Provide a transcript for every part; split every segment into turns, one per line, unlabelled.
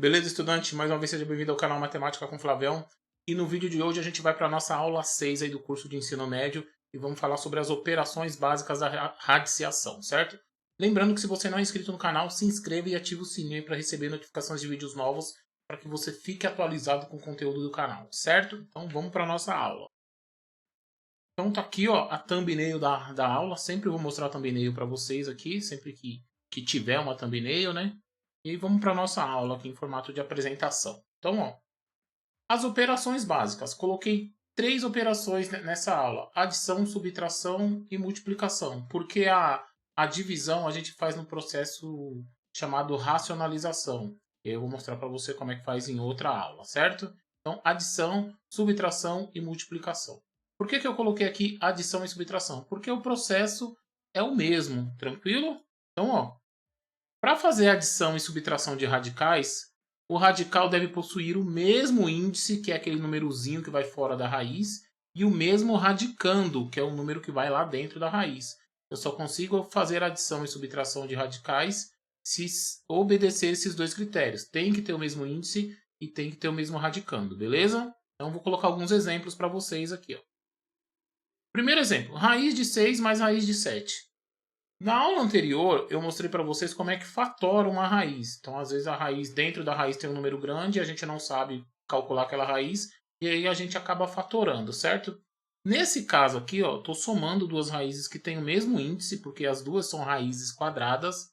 Beleza, estudante? Mais uma vez seja bem-vindo ao canal Matemática com Flavião. E no vídeo de hoje a gente vai para a nossa aula 6 aí do curso de ensino médio e vamos falar sobre as operações básicas da radiciação, certo? Lembrando que se você não é inscrito no canal, se inscreva e ative o sininho para receber notificações de vídeos novos para que você fique atualizado com o conteúdo do canal, certo? Então vamos para a nossa aula. Então tá aqui ó, a thumbnail da aula, sempre vou mostrar a thumbnail para vocês aqui, sempre que tiver uma thumbnail, né? E vamos para a nossa aula aqui em formato de apresentação. Então, ó, as operações básicas. Coloquei 3 operações nessa aula. Adição, subtração e multiplicação. Porque a divisão a gente faz no processo chamado racionalização. Eu vou mostrar para você como é que faz em outra aula, certo? Então, adição, subtração e multiplicação. Por que eu coloquei aqui adição e subtração? Porque o processo é o mesmo, tranquilo? Então, ó, para fazer adição e subtração de radicais, o radical deve possuir o mesmo índice, que é aquele númerozinho que vai fora da raiz, e o mesmo radicando, que é o número que vai lá dentro da raiz. Eu só consigo fazer adição e subtração de radicais se obedecer esses dois critérios. Tem que ter o mesmo índice e tem que ter o mesmo radicando, beleza? Então vou colocar alguns exemplos para vocês aqui. Ó. Primeiro exemplo, raiz de 6 mais raiz de 7. Na aula anterior, eu mostrei para vocês como é que fatora uma raiz. Então, às vezes, a raiz dentro da raiz tem um número grande e a gente não sabe calcular aquela raiz. E aí a gente acaba fatorando, certo? Nesse caso aqui, estou somando duas raízes que têm o mesmo índice, porque as duas são raízes quadradas.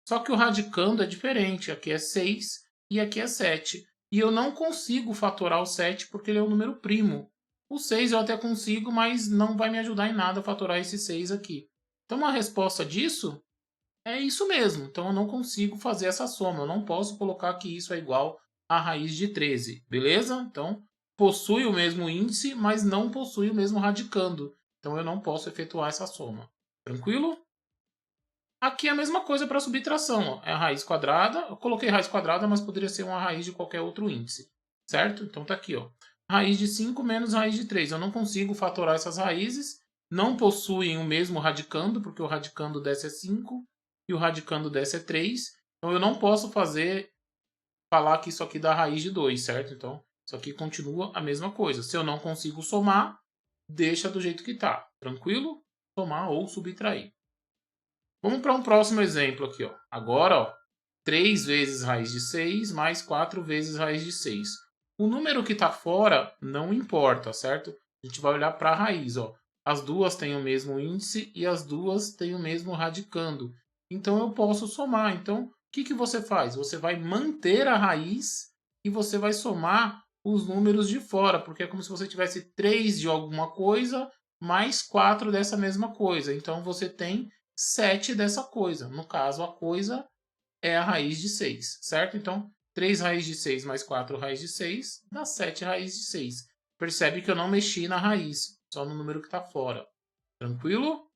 Só que o radicando é diferente. Aqui é 6 e aqui é 7. E eu não consigo fatorar o 7 porque ele é um número primo. O 6 eu até consigo, mas não vai me ajudar em nada a fatorar esse 6 aqui. Então, a resposta disso é isso mesmo. Então, eu não consigo fazer essa soma. Eu não posso colocar que isso é igual a raiz de 13. Beleza? Então, possui o mesmo índice, mas não possui o mesmo radicando. Então, eu não posso efetuar essa soma. Tranquilo? Aqui é a mesma coisa para subtração. Ó. É a raiz quadrada. Eu coloquei raiz quadrada, mas poderia ser uma raiz de qualquer outro índice. Certo? Então, está aqui. Ó. Raiz de 5 menos raiz de 3. Eu não consigo fatorar essas raízes. Não possuem o mesmo radicando, porque o radicando dessa é 5 e o radicando dessa é 3. Então, eu não posso falar que isso aqui dá raiz de 2, certo? Então, isso aqui continua a mesma coisa. Se eu não consigo somar, deixa do jeito que está. Tranquilo? Somar ou subtrair. Vamos para um próximo exemplo aqui. Ó. Agora, ó, 3 vezes raiz de 6 mais 4 vezes raiz de 6. O número que está fora não importa, certo? A gente vai olhar para a raiz. Ó. As duas têm o mesmo índice e as duas têm o mesmo radicando. Então, eu posso somar. Então, o que você faz? Você vai manter a raiz e você vai somar os números de fora, porque é como se você tivesse 3 de alguma coisa mais 4 dessa mesma coisa. Então, você tem 7 dessa coisa. No caso, a coisa é a raiz de 6, certo? Então, 3 raiz de 6 mais 4 raiz de 6 dá 7 raiz de 6. Percebe que eu não mexi na raiz, só no número que está fora. Tranquilo?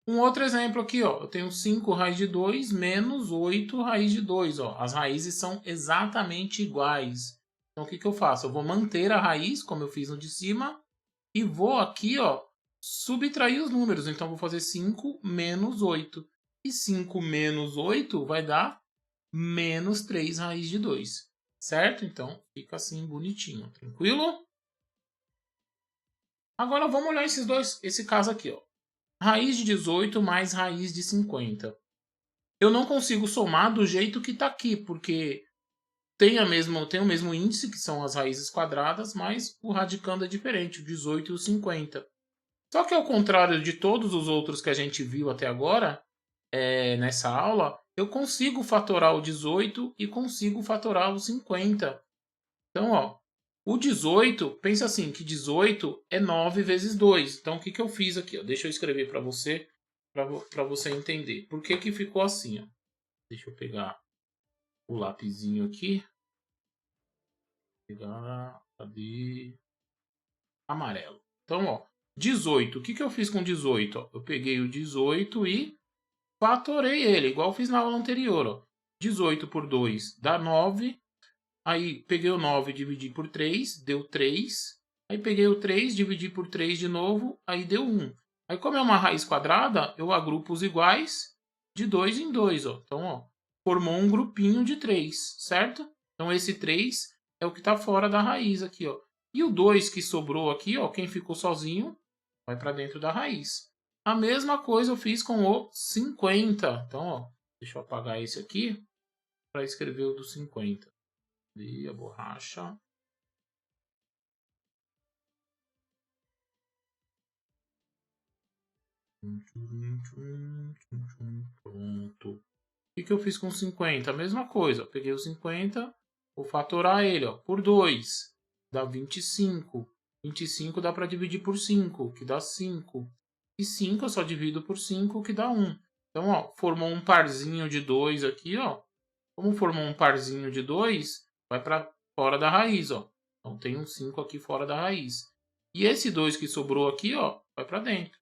Um outro exemplo aqui, ó. Eu tenho 5 raiz de 2 menos 8 raiz de 2. Ó. As raízes são exatamente iguais. Então, o que eu faço? Eu vou manter a raiz, como eu fiz no de cima, e vou aqui, ó, subtrair os números. Então, vou fazer 5 menos 8. E 5 menos 8 vai dar menos 3 raiz de 2. Certo? Então, fica assim bonitinho. Tranquilo? Agora, vamos olhar esse caso aqui. Ó. Raiz de 18 mais raiz de 50. Eu não consigo somar do jeito que está aqui, porque tem o mesmo índice, que são as raízes quadradas, mas o radicando é diferente, o 18 e o 50. Só que ao contrário de todos os outros que a gente viu até agora, nessa aula, eu consigo fatorar o 18 e consigo fatorar o 50. Então, ó, o 18, pensa assim, que 18 é 9 vezes 2. Então, o que eu fiz aqui? Ó? Deixa eu escrever para você entender. Por que ficou assim? Ó? Deixa eu pegar o lapisinho aqui. Cadê? Amarelo. Então, ó, 18. O que eu fiz com 18? Ó? Eu peguei o 18 e fatorei ele, igual eu fiz na aula anterior. Ó. 18 por 2 dá 9. Aí peguei o 9 e dividi por 3, deu 3. Aí peguei o 3, dividi por 3 de novo, aí deu 1. Aí como é uma raiz quadrada, eu agrupo os iguais de 2 em 2. Ó. Então, ó, formou um grupinho de 3, certo? Então esse 3 é o que está fora da raiz aqui, ó. E o 2 que sobrou aqui, ó, quem ficou sozinho, vai para dentro da raiz. A mesma coisa eu fiz com o 50. Então, ó, deixa eu apagar esse aqui para escrever o do 50. E a borracha. Pronto. O que eu fiz com 50? A mesma coisa. Eu peguei o 50, vou fatorar ele, ó, por 2. Dá 25. 25 dá para dividir por 5, que dá 5. E 5 eu só divido por 5, que dá 1. Então, ó, formou um parzinho de 2 aqui, ó. Como formou um parzinho de 2, vai para fora da raiz, ó. Então tem um 5 aqui fora da raiz. E esse 2 que sobrou aqui, ó, vai para dentro.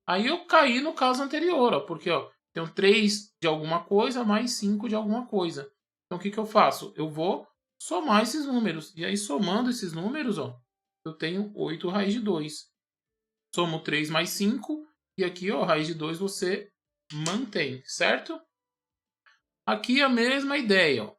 Aí eu caí no caso anterior, ó, porque ó, tem um 3 de alguma coisa mais 5 de alguma coisa. Então o que eu faço? Eu vou somar esses números. E aí somando esses números, ó, eu tenho 8 raiz de 2. Somo 3 mais 5. E aqui, ó, raiz de 2 você mantém, certo? Aqui a mesma ideia, ó.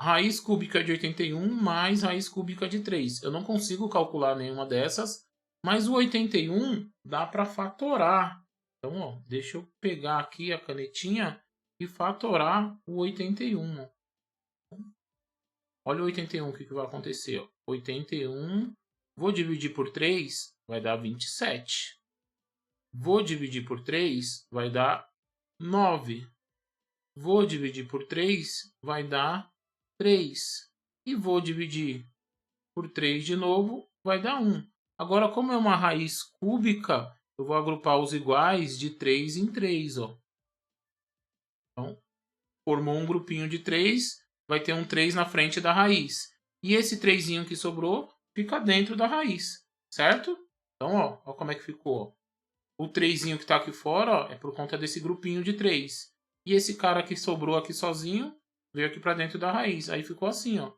Raiz cúbica de 81 mais raiz cúbica de 3. Eu não consigo calcular nenhuma dessas, mas o 81 dá para fatorar. Então, ó, deixa eu pegar aqui a canetinha e fatorar o 81. Olha o 81, o que vai acontecer? Ó. 81, vou dividir por 3, vai dar 27. Vou dividir por 3, vai dar 9. Vou dividir por 3, vai dar 3. E vou dividir por 3 de novo, vai dar 1. Agora, como é uma raiz cúbica, eu vou agrupar os iguais de 3 em 3. Ó. Então, formou um grupinho de 3, vai ter um 3 na frente da raiz. E esse 3 que sobrou fica dentro da raiz, certo? Então, ó como é que ficou. O 3 que está aqui fora, ó, é por conta desse grupinho de 3. E esse cara que sobrou aqui sozinho veio aqui para dentro da raiz. Aí ficou assim, ó.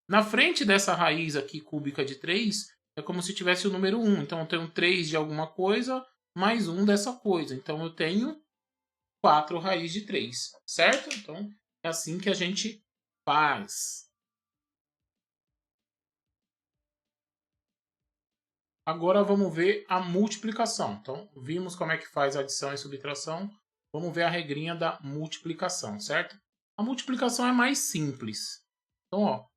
Na frente dessa raiz aqui cúbica de 3, é como se tivesse o número 1. Então eu tenho 3 de alguma coisa mais 1 dessa coisa. Então eu tenho 4 raiz de 3, certo? Então é assim que a gente faz. Agora vamos ver a multiplicação. Então, vimos como é que faz adição e subtração. Vamos ver a regrinha da multiplicação, certo? A multiplicação é mais simples. Então, ó,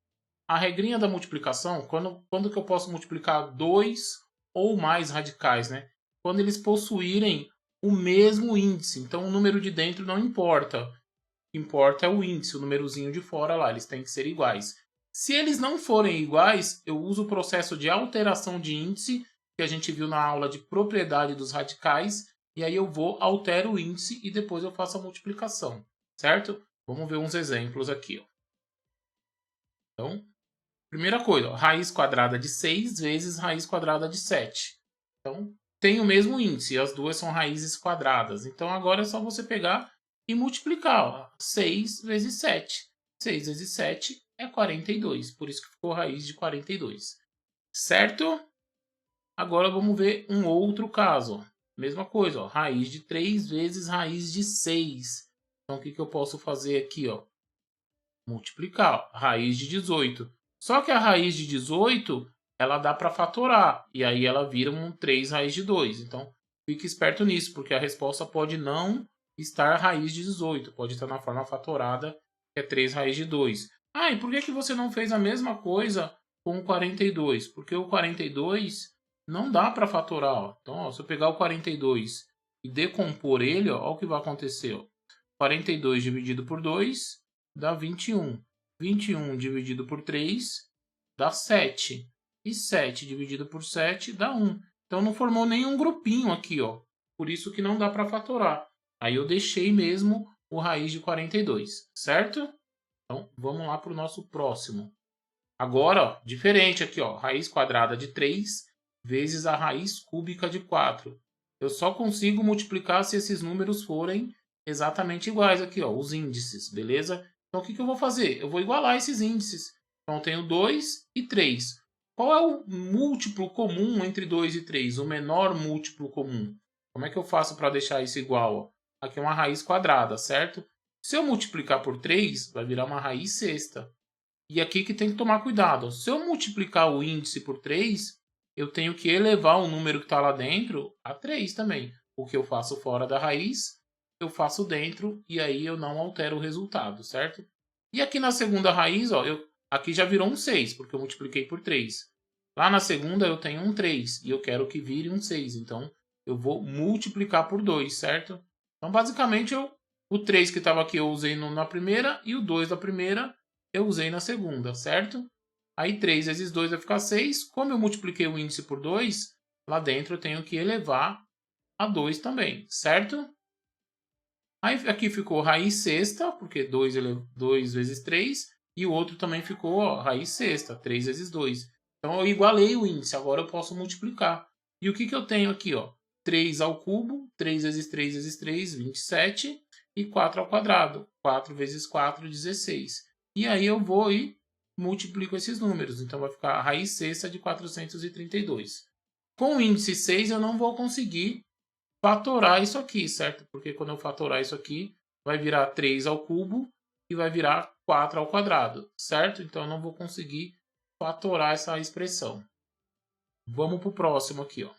a regrinha da multiplicação, quando que eu posso multiplicar dois ou mais radicais, né? Quando eles possuírem o mesmo índice. Então, o número de dentro não importa. O que importa é o índice, o númerozinho de fora lá. Eles têm que ser iguais. Se eles não forem iguais, eu uso o processo de alteração de índice, que a gente viu na aula de propriedade dos radicais, e aí eu altero o índice e depois eu faço a multiplicação, certo? Vamos ver uns exemplos aqui. Ó. Então, primeira coisa, ó, raiz quadrada de 6 vezes raiz quadrada de 7. Então, tem o mesmo índice, as duas são raízes quadradas. Então, agora é só você pegar e multiplicar. Ó, 6 vezes 7. 6 vezes 7 é 42, por isso que ficou raiz de 42. Certo? Agora vamos ver um outro caso. Ó. Mesma coisa, ó, raiz de 3 vezes raiz de 6. Então, o que eu posso fazer aqui? Ó? Multiplicar. Ó, raiz de 18. Só que a raiz de 18, ela dá para fatorar. E aí ela vira um 3 raiz de 2. Então, fique esperto nisso, porque a resposta pode não estar raiz de 18. Pode estar na forma fatorada, que é 3 raiz de 2. Ah, e por que você não fez a mesma coisa com o 42? Porque o 42 não dá para fatorar. Ó. Então, ó, se eu pegar o 42 e decompor ele, ó, o que vai acontecer. Ó. 42 dividido por 2 dá 21. 21 dividido por 3 dá 7. E 7 dividido por 7 dá 1. Então não formou nenhum grupinho aqui, ó. Por isso que não dá para fatorar. Aí eu deixei mesmo o raiz de 42, certo? Então vamos lá para o nosso próximo. Agora, ó, diferente aqui, ó, raiz quadrada de 3 vezes a raiz cúbica de 4. Eu só consigo multiplicar se esses números forem exatamente iguais aqui, ó, os índices, beleza? Então, o que eu vou fazer? Eu vou igualar esses índices. Então, eu tenho 2 e 3. Qual é o múltiplo comum entre 2 e 3? O menor múltiplo comum. Como é que eu faço para deixar isso igual? Ó? Aqui é uma raiz quadrada, certo? Se eu multiplicar por 3, vai virar uma raiz sexta. E aqui que tem que tomar cuidado. Se eu multiplicar o índice por 3, eu tenho que elevar o número que está lá dentro a 3 também. O que eu faço fora da raiz, eu faço dentro e aí eu não altero o resultado, certo? E aqui na segunda raiz, ó, aqui já virou um 6, porque eu multipliquei por 3. Lá na segunda eu tenho um 3 e eu quero que vire um 6. Então eu vou multiplicar por 2, certo? Então basicamente o 3 que estava aqui eu usei na primeira e o 2 da primeira eu usei na segunda, certo? Aí 3 vezes 2 vai ficar 6. Como eu multipliquei o índice por 2, lá dentro eu tenho que elevar a 2 também, certo? Aí aqui ficou raiz sexta, porque 2 vezes 3. E o outro também ficou raiz sexta, 3 vezes 2. Então eu igualei o índice, agora eu posso multiplicar. E o que eu tenho aqui? 3 ao cubo, 3 vezes 3 vezes 3, 27. E 4 ao quadrado, 4 vezes 4, 16. E aí eu vou e multiplico esses números. Então vai ficar a raiz sexta de 432. Com o índice 6 eu não vou conseguir fatorar isso aqui, certo? Porque quando eu fatorar isso aqui, vai virar 3 ao cubo e vai virar 4 ao quadrado, certo? Então eu não vou conseguir fatorar essa expressão. Vamos para o próximo aqui, ó.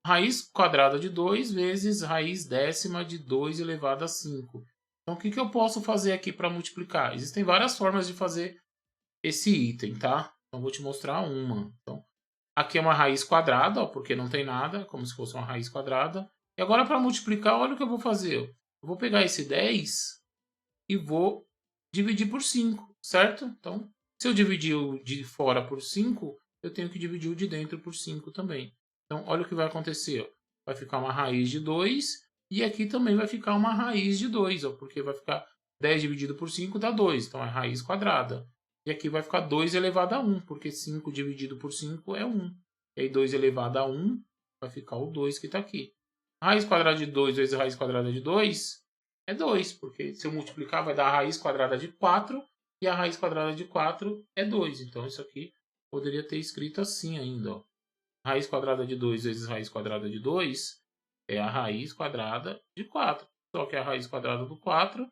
Raiz quadrada de 2 vezes raiz décima de 2 elevado a 5. Então, o que eu posso fazer aqui para multiplicar? Existem várias formas de fazer esse item, tá? Então, vou te mostrar uma. Então, aqui é uma raiz quadrada, ó, porque não tem nada, como se fosse uma raiz quadrada. E agora, para multiplicar, olha o que eu vou fazer. Eu vou pegar esse 10 e vou dividir por 5, certo? Então, se eu dividir o de fora por 5, eu tenho que dividir o de dentro por 5 também. Então, olha o que vai acontecer. Ó. Vai ficar uma raiz de 2 e aqui também vai ficar uma raiz de 2, ó, porque vai ficar 10 dividido por 5 dá 2, então é raiz quadrada. E aqui vai ficar 2 elevado a 1, porque 5 dividido por 5 é 1. E aí 2 elevado a 1 vai ficar o 2 que está aqui. Raiz quadrada de 2 vezes raiz quadrada de 2 é 2, porque se eu multiplicar vai dar a raiz quadrada de 4 e a raiz quadrada de 4 é 2. Então isso aqui poderia ter escrito assim ainda, ó. Raiz quadrada de 2 vezes raiz quadrada de 2 é a raiz quadrada de 4. Só que a raiz quadrada do 4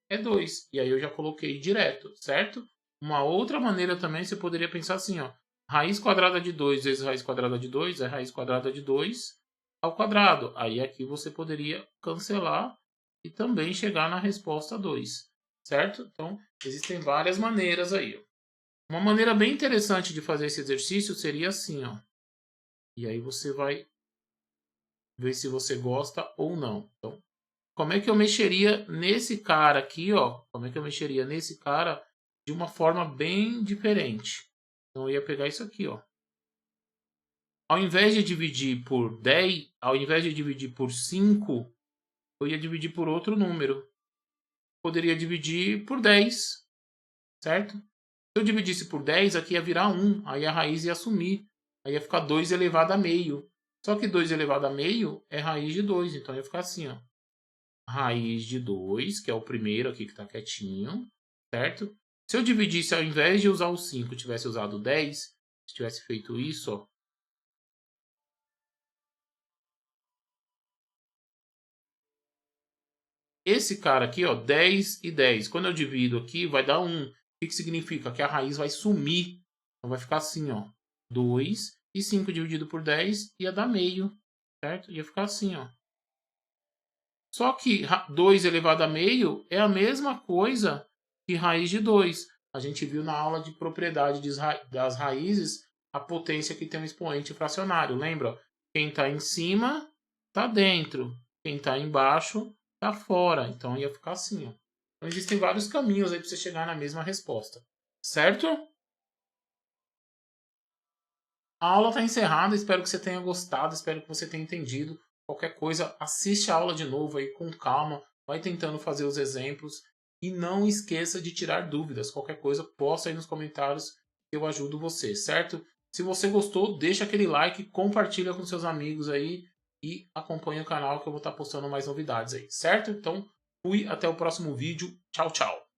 é 2. E aí eu já coloquei direto, certo? Uma outra maneira também você poderia pensar assim, ó. Raiz quadrada de 2 vezes raiz quadrada de 2 é raiz quadrada de 2 ao quadrado. Aí aqui você poderia cancelar e também chegar na resposta 2, certo? Então, existem várias maneiras aí, ó. Uma maneira bem interessante de fazer esse exercício seria assim, ó. E aí você vai ver se você gosta ou não. Então, como é que eu mexeria nesse cara aqui, ó? Como é que eu mexeria nesse cara de uma forma bem diferente? Então, eu ia pegar isso aqui, ó. Ao invés de dividir por 10, ao invés de dividir por 5, eu ia dividir por outro número. Poderia dividir por 10, certo? Se eu dividisse por 10, aqui ia virar 1, aí a raiz ia sumir. Aí ia ficar 2 elevado a meio. Só que 2 elevado a meio é raiz de 2. Então ia ficar assim, ó. Raiz de 2, que é o primeiro aqui que está quietinho. Certo? Se eu dividisse, ao invés de usar o 5, tivesse usado o 10, se tivesse feito isso, ó. Esse cara aqui, ó, 10 e 10. Quando eu divido aqui, vai dar 1. O que significa? Que a raiz vai sumir. Então vai ficar assim, ó. 2 e 5 dividido por 10 ia dar meio, certo? Ia ficar assim, ó. Só que 2 elevado a meio é a mesma coisa que raiz de 2. A gente viu na aula de propriedade das raízes a potência que tem um expoente fracionário. Lembra? Quem está em cima está dentro. Quem está embaixo está fora. Então ia ficar assim, ó. Então existem vários caminhos aí para você chegar na mesma resposta. Certo? A aula está encerrada, espero que você tenha gostado, espero que você tenha entendido. Qualquer coisa, assiste a aula de novo aí com calma, vai tentando fazer os exemplos e não esqueça de tirar dúvidas. Qualquer coisa, posta aí nos comentários que eu ajudo você, certo? Se você gostou, deixa aquele like, compartilha com seus amigos aí e acompanha o canal que eu vou estar postando mais novidades aí, certo? Então, fui, até o próximo vídeo. Tchau, tchau.